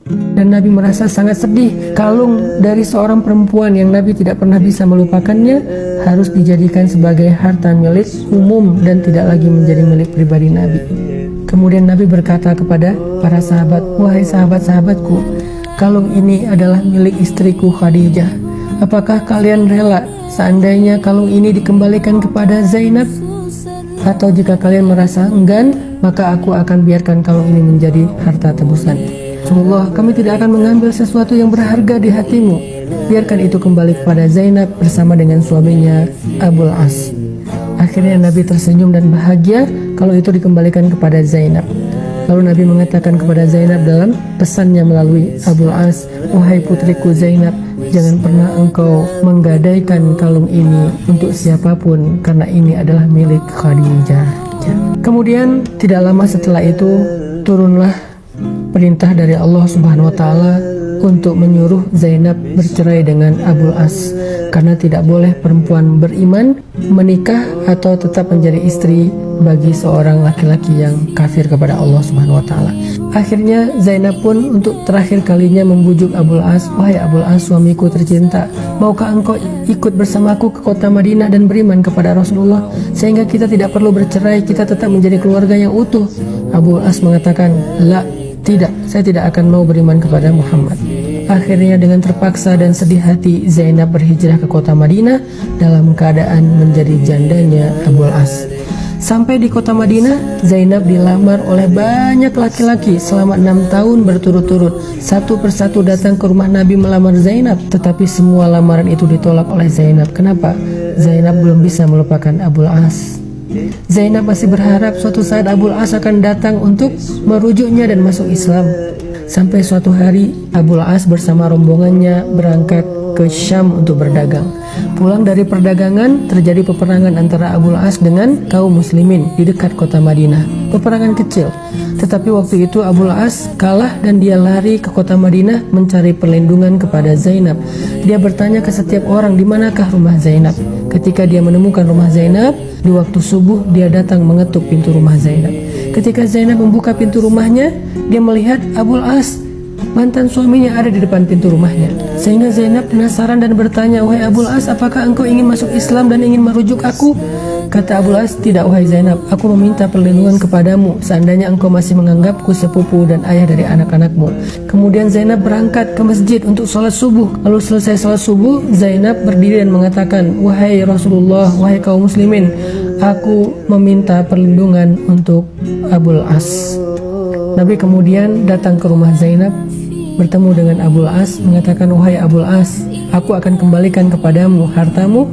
Dan Nabi merasa sangat sedih. Kalung dari seorang perempuan yang Nabi tidak pernah bisa melupakannya harus dijadikan sebagai harta milik umum dan tidak lagi menjadi milik pribadi Nabi. Kemudian Nabi berkata kepada para sahabat, "Wahai sahabat-sahabatku, kalung ini adalah milik istriku Khadijah. Apakah kalian rela seandainya kalung ini dikembalikan kepada Zainab? Atau jika kalian merasa enggan, maka aku akan biarkan kalung ini menjadi harta tebusan. Rasulullah, kami tidak akan mengambil sesuatu yang berharga di hatimu. Biarkan itu kembali kepada Zainab bersama dengan suaminya Abul As." Akhirnya Nabi tersenyum dan bahagia kalau itu dikembalikan kepada Zainab. Lalu Nabi mengatakan kepada Zainab dalam pesannya melalui Abul As, "Wahai putriku Zainab, jangan pernah engkau menggadaikan kalung ini untuk siapapun karena ini adalah milik Khadijah." Kemudian tidak lama setelah itu turunlah perintah dari Allah Subhanahu wa taala untuk menyuruh Zainab bercerai dengan Abul As karena tidak boleh perempuan beriman menikah atau tetap menjadi istri bagi seorang laki-laki yang kafir kepada Allah Subhanahu wa taala. Akhirnya Zainab pun untuk terakhir kalinya membujuk Abul As, "Wahai Abul As, suamiku tercinta, maukah engkau ikut bersamaku ke kota Madinah dan beriman kepada Rasulullah sehingga kita tidak perlu bercerai, kita tetap menjadi keluarga yang utuh?" Abul As mengatakan, "La, tidak, saya tidak akan mau beriman kepada Muhammad." Akhirnya dengan terpaksa dan sedih hati Zainab berhijrah ke kota Madinah dalam keadaan menjadi jandanya Abul As. Sampai di kota Madinah, Zainab dilamar oleh banyak laki-laki selama 6 tahun berturut-turut. Satu persatu datang ke rumah Nabi melamar Zainab, tetapi semua lamaran itu ditolak oleh Zainab. Kenapa? Zainab belum bisa melupakan Abul As. Zainab masih berharap suatu saat Abul As akan datang untuk merujuknya dan masuk Islam. Sampai suatu hari Abul As bersama rombongannya berangkat ke Syam untuk berdagang. Pulang dari perdagangan terjadi peperangan antara Abul As dengan kaum muslimin di dekat kota Madinah. Peperangan kecil, tetapi waktu itu Abul As kalah dan dia lari ke kota Madinah mencari perlindungan kepada Zainab. Dia bertanya ke setiap orang, di manakah rumah Zainab. Ketika dia menemukan rumah Zainab, di waktu subuh dia datang mengetuk pintu rumah Zainab. Ketika Zainab membuka pintu rumahnya, dia melihat Abul As, mantan suaminya, ada di depan pintu rumahnya. Sehingga Zainab penasaran dan bertanya, "Wahai Abul As, apakah engkau ingin masuk Islam dan ingin merujuk aku?" Kata Abul As, "Tidak wahai Zainab, aku meminta perlindungan kepadamu seandainya engkau masih menganggapku sepupu dan ayah dari anak-anakmu." Kemudian Zainab berangkat ke masjid untuk sholat subuh. Lalu selesai sholat subuh, Zainab berdiri dan mengatakan, "Wahai Rasulullah, wahai kaum muslimin, aku meminta perlindungan untuk Abul As." Nabi kemudian datang ke rumah Zainab, bertemu dengan Abul As, mengatakan, "Wahai Abul As, aku akan kembalikan kepadamu hartamu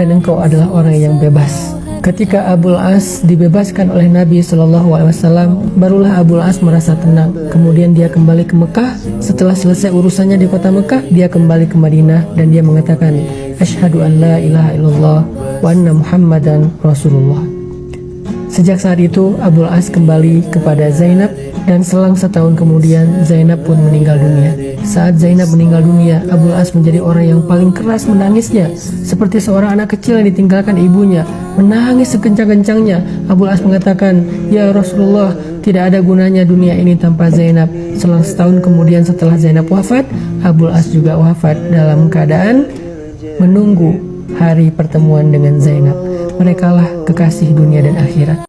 dan engkau adalah orang yang bebas." Ketika Abul As dibebaskan oleh Nabi SAW, barulah Abul As merasa tenang. Kemudian dia kembali ke Mekah. Setelah selesai urusannya di kota Mekah, dia kembali ke Madinah dan dia mengatakan, "Asyhadu an la ilaha illallah wa anna Muhammadan Rasulullah." Sejak saat itu Abul As kembali kepada Zainab dan selang setahun kemudian Zainab pun meninggal dunia. Saat Zainab meninggal dunia, Abul As menjadi orang yang paling keras menangisnya, seperti seorang anak kecil yang ditinggalkan ibunya, menangis sekencang-kencangnya. Abul As mengatakan, "Ya Rasulullah, tidak ada gunanya dunia ini tanpa Zainab." Selang setahun kemudian setelah Zainab wafat, Abul As juga wafat dalam keadaan menunggu hari pertemuan dengan Zainab. Merekalah kekasih dunia dan akhirat.